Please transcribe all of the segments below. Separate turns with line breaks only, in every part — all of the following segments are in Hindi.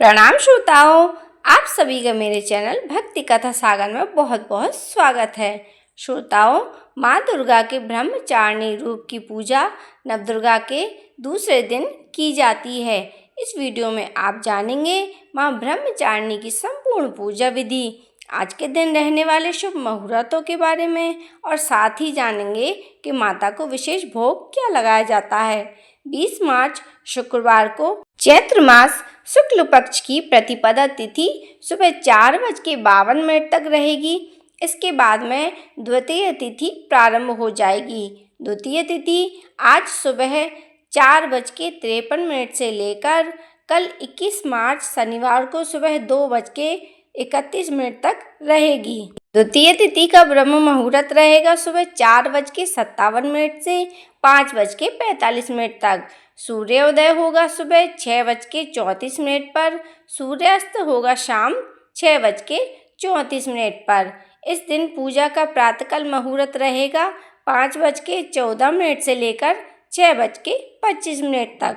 प्रणाम श्रोताओं, आप सभी का मेरे चैनल भक्ति कथा सागर में बहुत बहुत स्वागत है। श्रोताओं, माँ दुर्गा के ब्रह्मचारिणी रूप की पूजा नवदुर्गा के दूसरे दिन की जाती है। इस वीडियो में आप जानेंगे माँ ब्रह्मचारिणी की संपूर्ण पूजा विधि, आज के दिन रहने वाले शुभ मुहूर्तों के बारे में और साथ ही जानेंगे कि माता को विशेष भोग क्या लगाया जाता है। 20 मार्च शुक्रवार को चैत्र मास शुक्ल पक्ष की प्रतिपदा तिथि सुबह 4:52 तक रहेगी। इसके बाद में द्वितीय तिथि प्रारंभ हो जाएगी। द्वितीय तिथि आज सुबह 4:53 से लेकर कल 21 मार्च शनिवार को सुबह 2:31 तक रहेगी। द्वितीय तिथि का ब्रह्म मुहूर्त रहेगा सुबह 4:57 से 5:45 तक। सूर्योदय होगा सुबह 6:34 पर। सूर्यास्त होगा शाम 6:34 पर। इस दिन पूजा का प्रातःकाल मुहूर्त रहेगा 5:14 से लेकर 6:25 तक।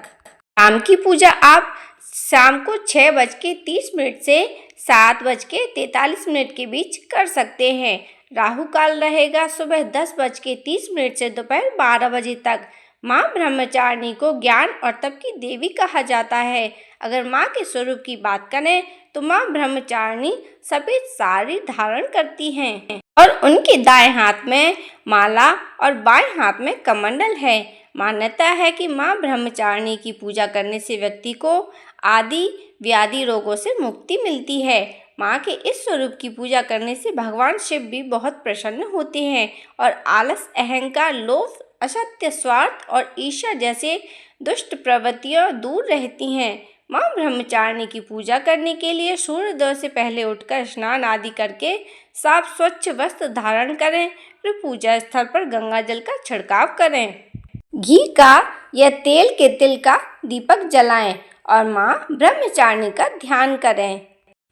शाम की पूजा आप शाम को 6:30 से 7:43 के बीच कर सकते हैं। राहु काल रहेगा सुबह 10:30 से दोपहर 12 बजे तक। माँ ब्रह्मचारिणी को ज्ञान और तप की देवी कहा जाता है। अगर माँ के स्वरूप की बात करें तो माँ ब्रह्मचारिणी सफेद साड़ी धारण करती हैं और उनके दाएं हाथ में माला और बाएं हाथ में कमंडल है। मान्यता है कि माँ ब्रह्मचारिणी की पूजा करने से व्यक्ति को आदि व्याधि रोगों से मुक्ति मिलती है। माँ के इस स्वरूप की पूजा करने से भगवान शिव भी बहुत प्रसन्न होते हैं और आलस, अहंकार, लोभ, असत्य, स्वार्थ और ईर्ष्या जैसे दुष्ट प्रवृत्तियां दूर रहती हैं। माँ ब्रह्मचारिणी की पूजा करने के लिए सूर्योदय से पहले उठकर स्नान आदि करके साफ स्वच्छ वस्त्र धारण करें। फिर पूजा स्थल पर गंगा जल का छिड़काव करें। घी का या तेल के तिल का दीपक जलाएं और माँ ब्रह्मचारिणी का ध्यान करें।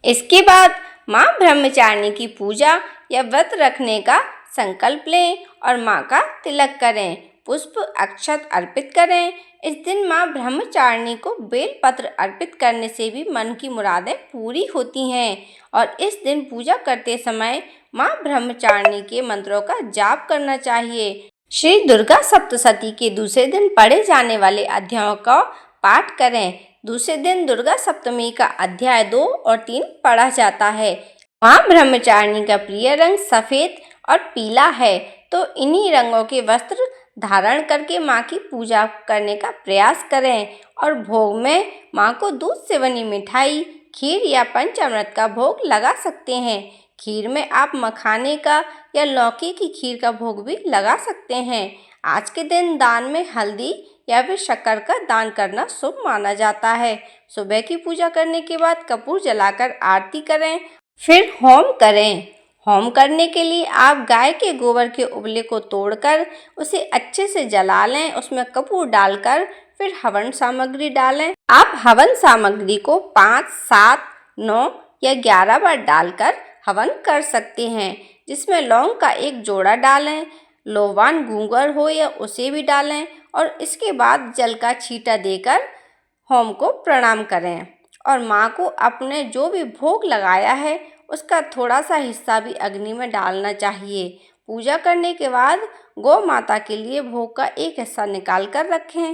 इसके बाद माँ ब्रह्मचारिणी की पूजा या व्रत रखने का संकल्प लें और माँ का तिलक करें। पुष्प अक्षत अर्पित करें। इस दिन माँ ब्रह्मचारिणी को बेलपत्र अर्पित करने से भी मन की मुरादें पूरी होती हैं और इस दिन पूजा करते समय माँ ब्रह्मचारिणी के मंत्रों का जाप करना चाहिए। श्री दुर्गा सप्तशती के दूसरे दिन पढ़े जाने वाले अध्यायों का पाठ करें। दूसरे दिन दुर्गा सप्तमी का अध्याय 2 और 3 पढ़ा जाता है। माँ ब्रह्मचारिणी का प्रिय रंग सफेद और पीला है, तो इन्हीं रंगों के वस्त्र धारण करके माँ की पूजा करने का प्रयास करें और भोग में माँ को दूध से बनी मिठाई, खीर या पंचामृत का भोग लगा सकते हैं। खीर में आप मखाने का या लौकी की खीर का भोग भी लगा सकते हैं। आज के दिन दान में हल्दी या फिर शक्कर का दान करना शुभ माना जाता है। सुबह की पूजा करने के बाद कपूर जलाकर आरती करें, फिर होम करें। होम करने के लिए आप गाय के गोबर के उबले को तोड़कर उसे अच्छे से जला लें। उसमें कपूर डालकर फिर हवन सामग्री डालें। आप हवन सामग्री को 5, 7, 9 या 11 बार डालकर हवन कर सकते हैं, जिसमें लौंग का एक जोड़ा डालें, लोबान गूंगर हो या उसे भी डालें और इसके बाद जल का छींटा देकर होम को प्रणाम करें और माँ को अपने जो भी भोग लगाया है उसका थोड़ा सा हिस्सा भी अग्नि में डालना चाहिए। पूजा करने के बाद गौ माता के लिए भोग का एक हिस्सा निकाल कर रखें।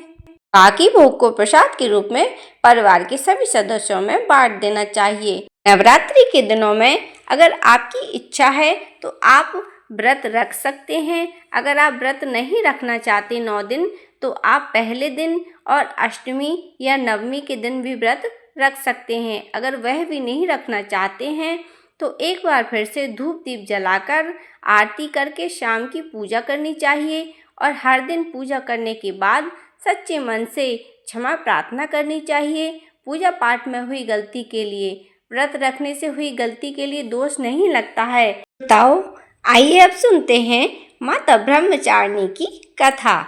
बाकी भोग को प्रसाद के रूप में परिवार के सभी सदस्यों में बांट देना चाहिए। नवरात्रि के दिनों में अगर आपकी इच्छा है तो आप व्रत रख सकते हैं। अगर आप व्रत नहीं रखना चाहते 9 दिन, तो आप पहले दिन और अष्टमी या नवमी के दिन भी व्रत रख सकते हैं। अगर वह भी नहीं रखना चाहते हैं तो एक बार फिर से धूप दीप जलाकर आरती करके शाम की पूजा करनी चाहिए और हर दिन पूजा करने के बाद सच्चे मन से क्षमा प्रार्थना करनी चाहिए। पूजा पाठ में हुई गलती के लिए, व्रत रखने से हुई गलती के लिए दोष नहीं लगता है। बताओ, आइए अब सुनते हैं माता ब्रह्मचारिणी की कथा।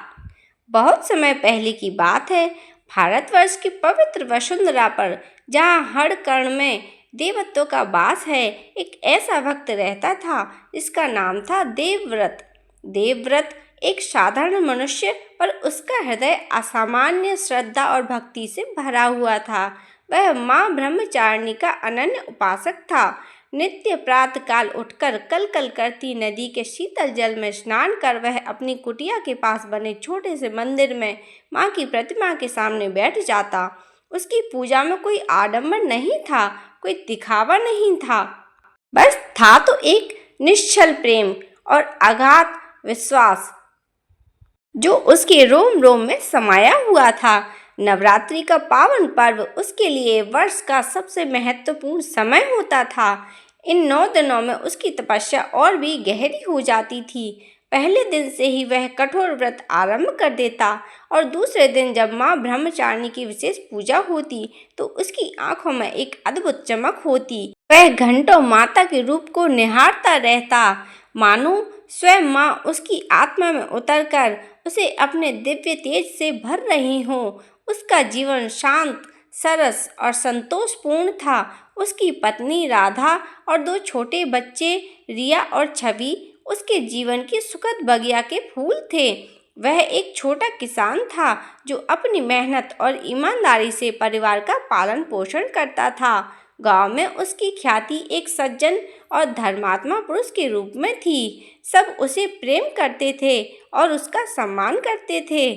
बहुत समय पहले की बात है। भारतवर्ष की पवित्र वसुंधरा पर, जहाँ हर कण में देवत्व का वास है, एक ऐसा भक्त रहता था जिसका नाम था देवव्रत। देवव्रत एक साधारण मनुष्य, पर उसका हृदय असामान्य श्रद्धा और भक्ति से भरा हुआ था। वह माँ ब्रह्मचारिणी का अनन्य उपासक था। नित्य प्रातःकाल उठकर कल कल करती नदी के शीतल जल में स्नान कर वह अपनी कुटिया के पास बने छोटे से मंदिर में माँ की प्रतिमा के सामने बैठ जाता। उसकी पूजा में कोई आडंबर नहीं था, कोई दिखावा नहीं था, बस था तो एक निश्चल प्रेम और अगाध विश्वास जो उसके रोम रोम में समाया हुआ था। नवरात्रि का पावन पर्व उसके लिए वर्ष का सबसे महत्वपूर्ण समय होता था। इन 9 दिनों में उसकी तपस्या और भी गहरी हो जाती थी। पहले दिन से ही वह कठोर व्रत आरंभ कर देता और दूसरे दिन जब माँ ब्रह्मचारिणी की विशेष पूजा होती तो उसकी आंखों में एक अद्भुत चमक होती। वह घंटों माता के रूप को निहारता रहता, मानो स्वयं माँ उसकी आत्मा में उतरकर उसे अपने दिव्य तेज से भर रही हो। उसका जीवन शांत, सरस और संतोषपूर्ण था। उसकी पत्नी राधा और 2 छोटे बच्चे रिया और छवि उसके जीवन की सुखद बगिया के फूल थे। वह एक छोटा किसान था जो अपनी मेहनत और ईमानदारी से परिवार का पालन पोषण करता था। गांव में उसकी ख्याति एक सज्जन और धर्मात्मा पुरुष के रूप में थी। सब उसे प्रेम करते थे और उसका सम्मान करते थे,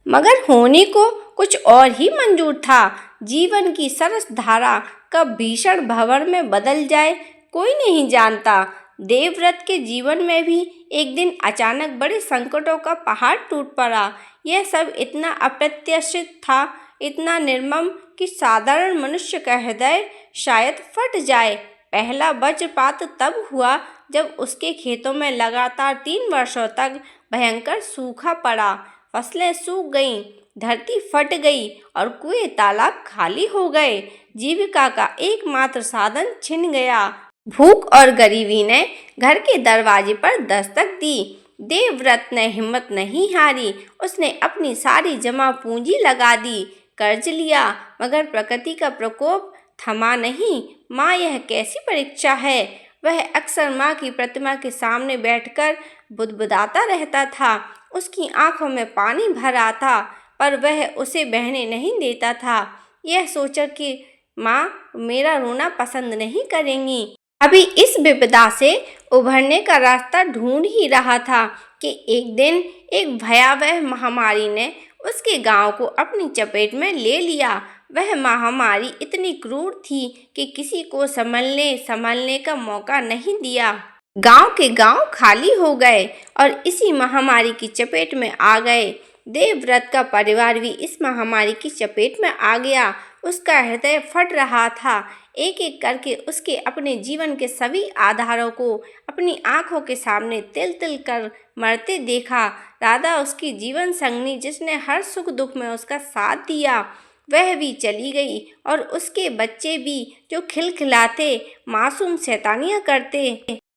मगर होने को कुछ और ही मंजूर था। जीवन की सरस धारा कब भीषण भंवर में बदल जाए कोई नहीं जानता। देवव्रत के जीवन में भी एक दिन अचानक बड़े संकटों का पहाड़ टूट पड़ा। यह सब इतना अप्रत्याशित था, इतना निर्मम कि साधारण मनुष्य का हृदय शायद फट जाए। पहला वज्रपात तब हुआ जब उसके खेतों में लगातार 3 वर्षों तक भयंकर सूखा पड़ा। फसलें सूख गईं, धरती फट गई और कुएं तालाब खाली हो गए। जीविका का एकमात्र साधन छिन गया। भूख और गरीबी ने घर के दरवाजे पर दस्तक दी। देवव्रत ने हिम्मत नहीं हारी। उसने अपनी सारी जमा पूंजी लगा दी, कर्ज लिया, मगर प्रकृति का प्रकोप थमा नहीं। माँ, यह कैसी परीक्षा है। वह अक्सर माँ की प्रतिमा के सामने बैठकर बुदबुदाता रहता था। उसकी आंखों में पानी भर आता, पर वह उसे बहने नहीं देता था। यह सोचकर कि माँ मेरा रोना पसंद नहीं करेंगी। अभी इस विपदा से उभरने का रास्ता ढूंढ ही रहा था कि एक दिन एक भयावह महामारी ने उसके गांव को अपनी चपेट में ले लिया। वह महामारी इतनी क्रूर थी कि किसी को संभलने का मौका नहीं दिया। गांव के गांव खाली हो गए और इसी महामारी की चपेट में आ गए। देवव्रत का परिवार भी इस महामारी की चपेट में आ गया। उसका हृदय फट रहा था। एक एक करके उसके अपने जीवन के सभी आधारों को अपनी आंखों के सामने तिल तिल कर मरते देखा। राधा, उसकी जीवन संगनी, जिसने हर सुख दुख में उसका साथ दिया, वह भी चली गई और उसके बच्चे भी, जो खिलखिलाते मासूम शैतानियां करते,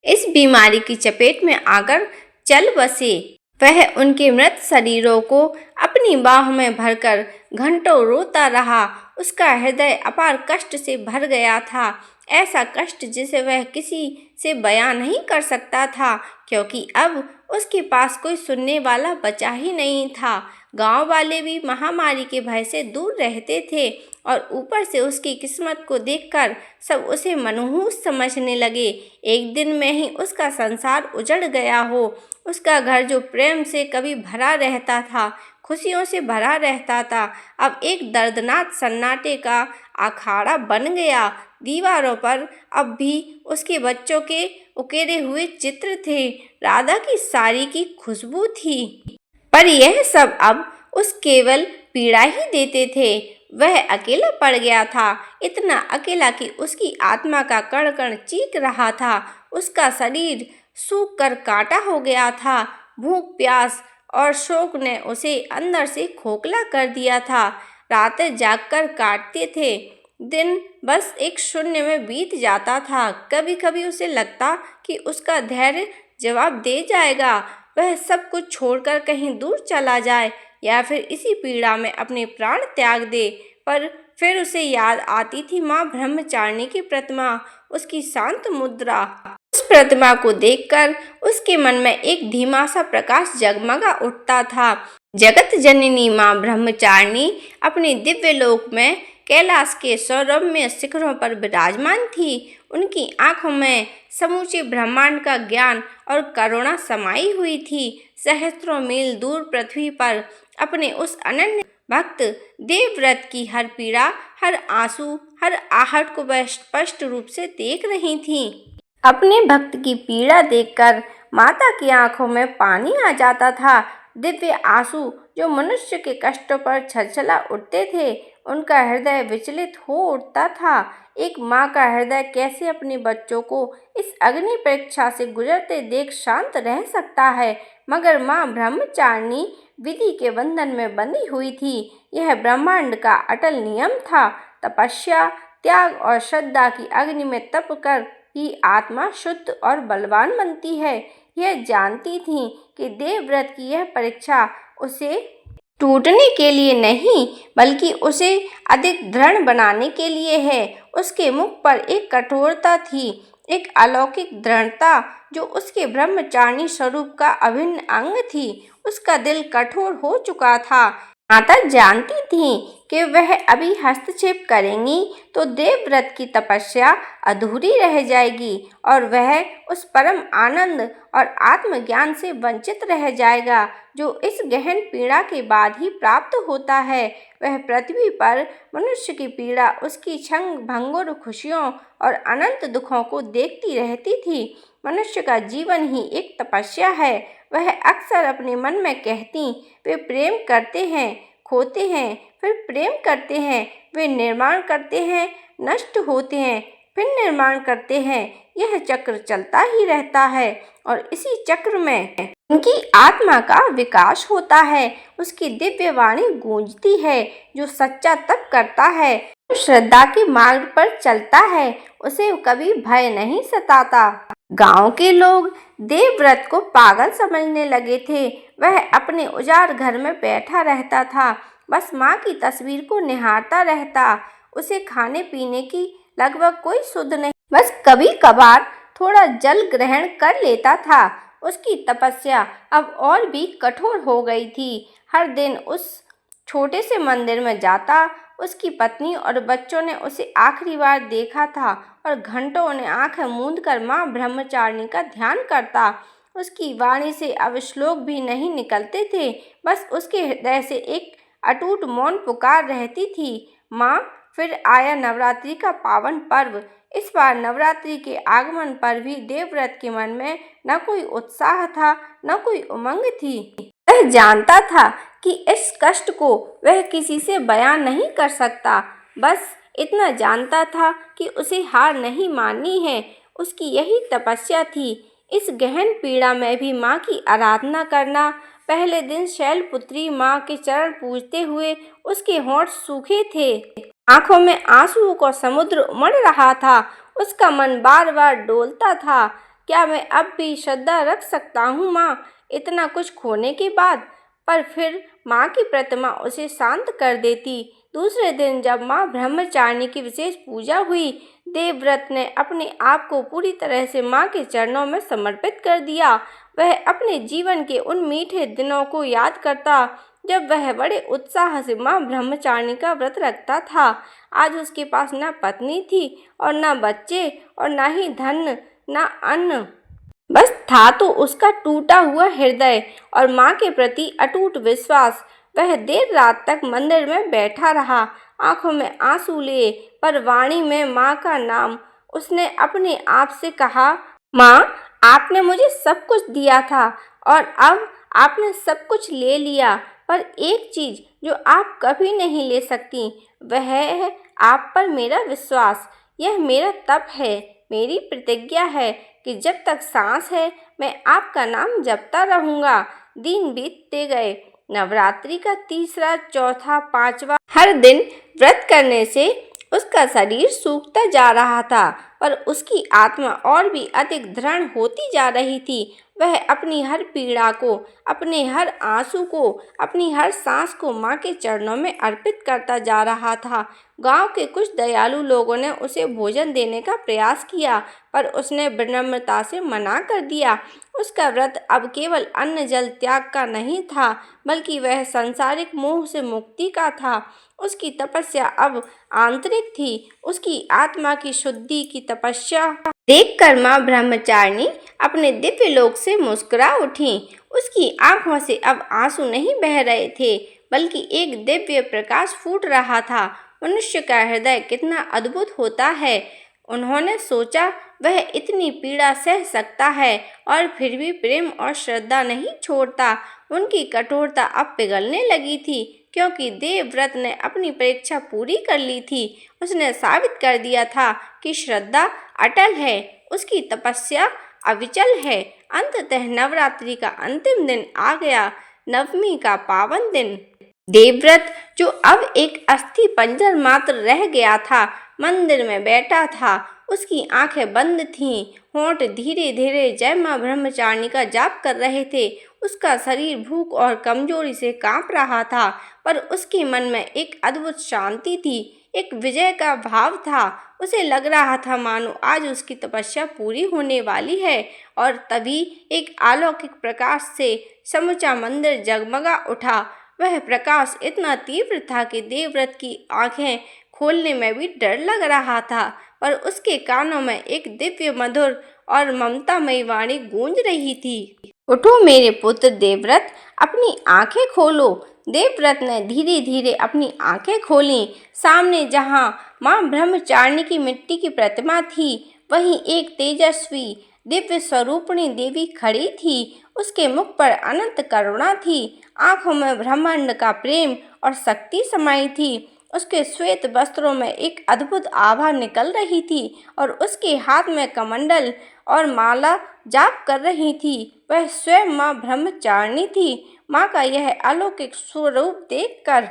इस बीमारी की चपेट में आकर चल बसे। वह उनके मृत शरीरों को अपनी बाहों में भरकर घंटों रोता रहा। उसका हृदय अपार कष्ट से भर गया था, ऐसा कष्ट जिसे वह किसी से बयां नहीं कर सकता था, क्योंकि अब उसके पास कोई सुनने वाला बचा ही नहीं था। गांव वाले भी महामारी के भय से दूर रहते थे और ऊपर से उसकी किस्मत को देखकर सब उसे मनहूस समझने लगे। एक दिन में ही उसका संसार उजड़ गया हो। उसका घर जो प्रेम से कभी भरा रहता था, खुशियों से भरा रहता था, अब एक दर्दनाक सन्नाटे का अखाड़ा बन गया। दीवारों पर अब भी उसके बच्चों के उकेरे हुए चित्र थे, राधा की साड़ी की खुशबू थी, पर यह सब अब उस केवल पीड़ा ही देते थे। वह अकेला पड़ गया था, इतना अकेला कि उसकी आत्मा का कण कण चीख रहा था। उसका शरीर सूख कर कांटा हो गया था। भूख, प्यास और शोक ने उसे अंदर से खोखला कर दिया था। रातें जागकर काटते थे, दिन बस एक शून्य में बीत जाता था। कभी कभी उसे लगता कि उसका धैर्य जवाब दे जाएगा, वह सब कुछ छोड़कर कहीं दूर चला जाए या फिर इसी पीड़ा में अपने प्राण त्याग दे। पर फिर उसे याद आती थी माँ ब्रह्मचारिणी की प्रतिमा, उसकी शांत मुद्रा। उस प्रतिमा को देखकर उसके मन में एक धीमा सा प्रकाश जगमगा उठता था। जगत जननी माँ ब्रह्मचारिणी अपने दिव्य लोक में कैलाश के सौरभमय शिखरों पर विराजमान थी। उनकी आंखों में समूचे ब्रह्मांड का ज्ञान और करुणा समाई हुई थी। सहस्त्रों मील दूर पृथ्वी पर अपने उस अनन्य भक्त देवव्रत की हर पीड़ा, हर आंसू, हर आहट को वह स्पष्ट रूप से देख रही थी। अपने भक्त की पीड़ा देखकर माता की आंखों में पानी आ जाता था। दिव्य आंसू जो मनुष्य के कष्टों पर छलछला उठते थे, उनका हृदय विचलित हो उठता था। एक माँ का हृदय कैसे अपने बच्चों को इस अग्नि परीक्षा से गुजरते देख शांत रह सकता है, मगर माँ ब्रह्मचारिणी विधि के बंधन में बंधी हुई थी। यह ब्रह्मांड का अटल नियम था। तपस्या, त्याग और श्रद्धा की अग्नि में तप कर ही आत्मा शुद्ध और बलवान बनती है। यह जानती थी कि देवव्रत की यह परीक्षा उसे टूटने के लिए नहीं, बल्कि उसे अधिक दृढ़ बनाने के लिए है। उसके मुख पर एक कठोरता थी, एक अलौकिक दृढ़ता जो उसके ब्रह्मचारिणी स्वरूप का अभिन्न अंग थी। उसका दिल कठोर हो चुका था। माता जानती थी कि वह अभी हस्तक्षेप करेंगी तो देवव्रत की तपस्या अधूरी रह जाएगी और वह उस परम आनंद और आत्मज्ञान से वंचित रह जाएगा जो इस गहन पीड़ा के बाद ही प्राप्त होता है। वह पृथ्वी पर मनुष्य की पीड़ा, उसकी क्षण भंगुर खुशियों और अनंत दुखों को देखती रहती थी। मनुष्य का जीवन ही एक तपस्या है। वह अक्सर अपने मन में कहती, वे प्रेम करते हैं, खोते हैं, फिर प्रेम करते हैं, वे निर्माण करते हैं, नष्ट होते हैं, फिर निर्माण करते हैं। यह चक्र चलता ही रहता है और इसी चक्र में उनकी आत्मा का विकास होता है। उसकी दिव्य वाणी गूंजती है। जो सच्चा तप करता है, जो श्रद्धा के मार्ग पर चलता है, उसे कभी भय नहीं सताता। गांव के लोग देवव्रत को पागल समझने लगे थे। वह अपने उजाड़ घर में बैठा रहता था, बस माँ की तस्वीर को निहारता रहता। उसे खाने पीने की लगभग कोई सुध नहीं, बस कभी कभार थोड़ा जल ग्रहण कर लेता था। उसकी तपस्या अब और भी कठोर हो गई थी। हर दिन उस छोटे से मंदिर में जाता। उसकी पत्नी और बच्चों ने उसे आखिरी बार देखा था और घंटों उन्हें आंखें मूंद कर माँ ब्रह्मचारिणी का ध्यान करता। उसकी वाणी से अब श्लोक भी नहीं निकलते थे, बस उसके हृदय से एक अटूट मौन पुकार रहती थी। माँ, फिर आया नवरात्रि का पावन पर्व। इस बार नवरात्रि के आगमन पर भी देवव्रत के मन में न कोई उत्साह था, न कोई उमंग थी। वह जानता था कि इस कष्ट को वह किसी से बयां नहीं कर सकता। बस इतना जानता था कि उसे हार नहीं माननी है। उसकी यही तपस्या थी, इस गहन पीड़ा में भी माँ की आराधना करना। पहले दिन शैलपुत्री माँ के चरण पूजते हुए उसके होंठ सूखे थे। आंखों में आंसुओं का समुद्र उमड़ रहा था। उसका मन बार बार डोलता था। क्या मैं अब भी श्रद्धा रख सकता हूँ माँ, इतना कुछ खोने के बाद? पर फिर माँ की प्रतिमा उसे शांत कर देती। दूसरे दिन जब माँ ब्रह्मचारिणी की विशेष पूजा हुई, देवव्रत ने अपने आप को पूरी तरह से माँ के चरणों में समर्पित कर दिया। वह अपने जीवन के उन मीठे दिनों को याद करता जब वह बड़े उत्साह से माँ ब्रह्मचारिणी का व्रत रखता था। आज उसके पास न पत्नी थी और न बच्चे और न ही धन, न अन्न, बस था तो उसका टूटा हुआ हृदय और माँ के प्रति अटूट विश्वास। वह देर रात तक मंदिर में बैठा रहा, आंखों में आंसू लिए, पर वाणी में माँ का नाम। उसने अपने आप से कहा, माँ, आपने मुझे सब कुछ दिया था और अब आपने सब कुछ ले लिया, पर एक चीज जो आप कभी नहीं ले सकती, वह है आप पर मेरा विश्वास। यह मेरा तप है, मेरी प्रतिज्ञा है कि जब तक सांस है मैं आपका नाम जपता रहूंगा। दिन बीतते गए। नवरात्रि का तीसरा, चौथा, पांचवा, हर दिन व्रत करने से उसका शरीर सूखता जा रहा था, पर उसकी आत्मा और भी अधिक दृढ़ होती जा रही थी। वह अपनी हर पीड़ा को, अपने हर आंसू को, अपनी हर सांस को माँ के चरणों में अर्पित करता जा रहा था। गांव के कुछ दयालु लोगों ने उसे भोजन देने का प्रयास किया, पर उसने विनम्रता से मना कर दिया। उसका व्रत अब केवल अन्न जल त्याग का नहीं था, बल्कि वह सांसारिक मोह से मुक्ति का था। उसकी तपस्या अब आंतरिक थी, उसकी आत्मा की शुद्धि की तपस्या। देखकर माँ ब्रह्मचारिणी अपने दिव्य लोक से मुस्कुरा उठी। उसकी आंखों से अब आंसू नहीं बह रहे थे, बल्कि एक दिव्य प्रकाश फूट रहा था। मनुष्य का हृदय कितना अद्भुत होता है, उन्होंने सोचा। वह इतनी पीड़ा सह सकता है और फिर भी प्रेम और श्रद्धा नहीं छोड़ता। उनकी कठोरता अब पिघलने लगी थी, क्योंकि देवव्रत ने अपनी परीक्षा पूरी कर ली थी। उसने साबित कर दिया था कि श्रद्धा अटल है, उसकी तपस्या अविचल है। अंततः नवरात्रि का अंतिम दिन आ गया, नवमी का पावन दिन। देवव्रत, जो अब एक अस्थि पंजर मात्र रह गया था, मंदिर में बैठा था। उसकी आंखें बंद थीं, होंठ धीरे धीरे जय मां ब्रह्मचारिणी का जाप कर रहे थे। उसका शरीर भूख और कमजोरी से कांप रहा था, पर उसके मन में एक अद्भुत शांति थी, एक विजय का भाव था। उसे लग रहा था मानो आज उसकी तपस्या पूरी होने वाली है। और तभी एक अलौकिक प्रकाश से समूचा मंदिर जगमगा उठा। वह प्रकाश इतना तीव्र था कि देवव्रत की आंखें खोलने में भी डर लग रहा था, पर उसके कानों में एक दिव्य मधुर और ममतामयी वाणी गूंज रही थी। उठो मेरे पुत्र देवव्रत, अपनी आंखें खोलो। देवव्रत ने धीरे धीरे अपनी आंखें खोलीं। सामने जहां मां ब्रह्मचारिणी की मिट्टी की प्रतिमा थी, वहीं एक तेजस्वी दिव्य स्वरूपिणी देवी खड़ी थी। उसके मुख पर अनंत करुणा थी, आंखों में ब्रह्मांड का प्रेम और शक्ति समाई थी। उसके श्वेत वस्त्रों में एक अद्भुत आभा निकल रही थी और उसके हाथ में कमंडल और माला जाप कर रही थी। वह स्वयं मां ब्रह्मचारिणी थी। मां का यह अलौकिक स्वरूप देखकर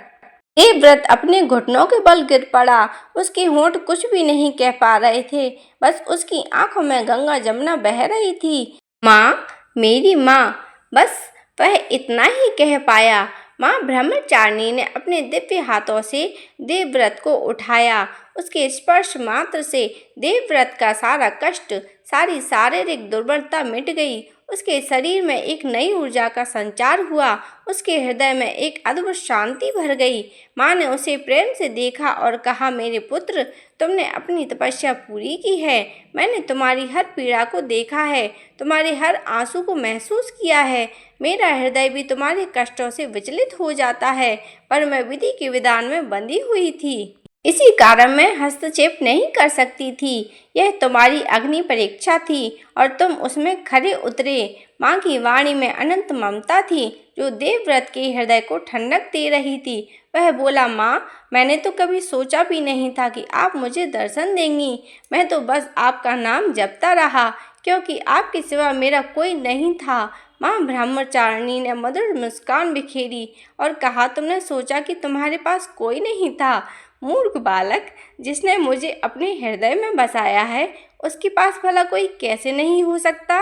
देवव्रत अपने घुटनों के बल गिर पड़ा। उसके होंठ कुछ भी नहीं कह पा रहे थे, बस उसकी आंखों में गंगा जमुना बह रही थी। माँ, मेरी माँ, बस वह इतना ही कह पाया। माँ ब्रह्मचारिणी ने अपने दिव्य हाथों से देवव्रत को उठाया। उसके स्पर्श मात्र से देवव्रत का सारा कष्ट, सारी शारीरिक दुर्बलता मिट गई। उसके शरीर में एक नई ऊर्जा का संचार हुआ। उसके हृदय में एक अद्भुत शांति भर गई। माँ ने उसे प्रेम से देखा और कहा, मेरे पुत्र, तुमने अपनी तपस्या पूरी की है। मैंने तुम्हारी हर पीड़ा को देखा है, तुम्हारे हर आंसू को महसूस किया है। मेरा हृदय भी तुम्हारे कष्टों से विचलित हो जाता है, पर मैं विधि के विधान में बंधी हुई थी, इसी कारण मैं हस्तक्षेप नहीं कर सकती थी। यह तुम्हारी अग्नि परीक्षा थी और तुम उसमें खरे उतरे। माँ की वाणी में अनंत ममता थी, जो देवव्रत के हृदय को ठंडक दे रही थी। वह बोला, माँ, मैंने तो कभी सोचा भी नहीं था कि आप मुझे दर्शन देंगी। मैं तो बस आपका नाम जपता रहा, क्योंकि आपके सिवा मेरा कोई नहीं था। माँ ब्रह्मचारिणी ने मधुर मुस्कान बिखेरी और कहा, तुमने सोचा कि तुम्हारे पास कोई नहीं था। मूर्ख बालक, जिसने मुझे अपने हृदय में बसाया है, उसके पास भला कोई कैसे नहीं हो सकता।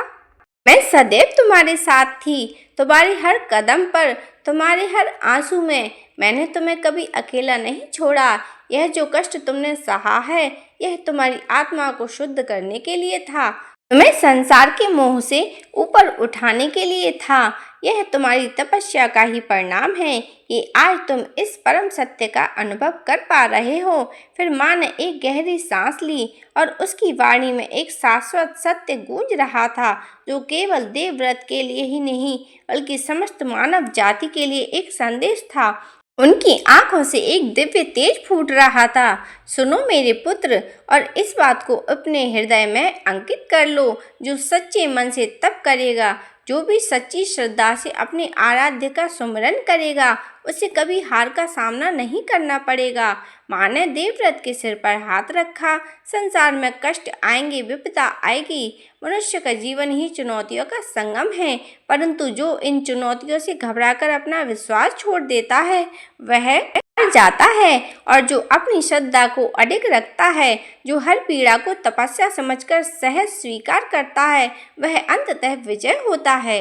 मैं सदैव तुम्हारे साथ थी, तुम्हारे हर कदम पर, तुम्हारे हर आंसू में। मैंने तुम्हें कभी अकेला नहीं छोड़ा। यह जो कष्ट तुमने सहा है, यह तुम्हारी आत्मा को शुद्ध करने के लिए था, तुम्हें संसार के मोह से ऊपर उठाने के लिए था। यह तुम्हारी तपस्या का ही परिणाम है कि आज तुम इस परम सत्य का अनुभव कर पा रहे हो। फिर माँ ने एक गहरी सांस ली और उसकी वाणी में एक शाश्वत सत्य गूंज रहा था, जो केवल देवव्रत के लिए ही नहीं, बल्कि समस्त मानव जाति के लिए एक संदेश था। उनकी आंखों से एक दिव्य तेज फूट रहा था। सुनो मेरे पुत्र, और इस बात को अपने हृदय में अंकित कर लो। जो सच्चे मन से तप करेगा, जो भी सच्ची श्रद्धा से अपने आराध्य का सुमिरन करेगा, उसे कभी हार का सामना नहीं करना पड़ेगा। माँ ने देवव्रत के सिर पर हाथ रखा। संसार में कष्ट आएंगे, विपदा आएगी। मनुष्य का जीवन ही चुनौतियों का संगम है, परंतु जो इन चुनौतियों से घबराकर अपना विश्वास छोड़ देता है, वह हार जाता है। और जो अपनी श्रद्धा को अडिग रखता है, जो हर पीड़ा को तपस्या समझकर सहज स्वीकार करता है, वह अंततः विजय होता है।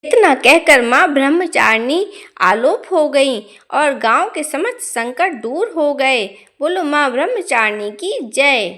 इतना कहकर माँ ब्रह्मचारिणी आलोप हो गईं और गांव के समस्त संकट दूर हो गए। बोलो माँ ब्रह्मचारिणी की जय।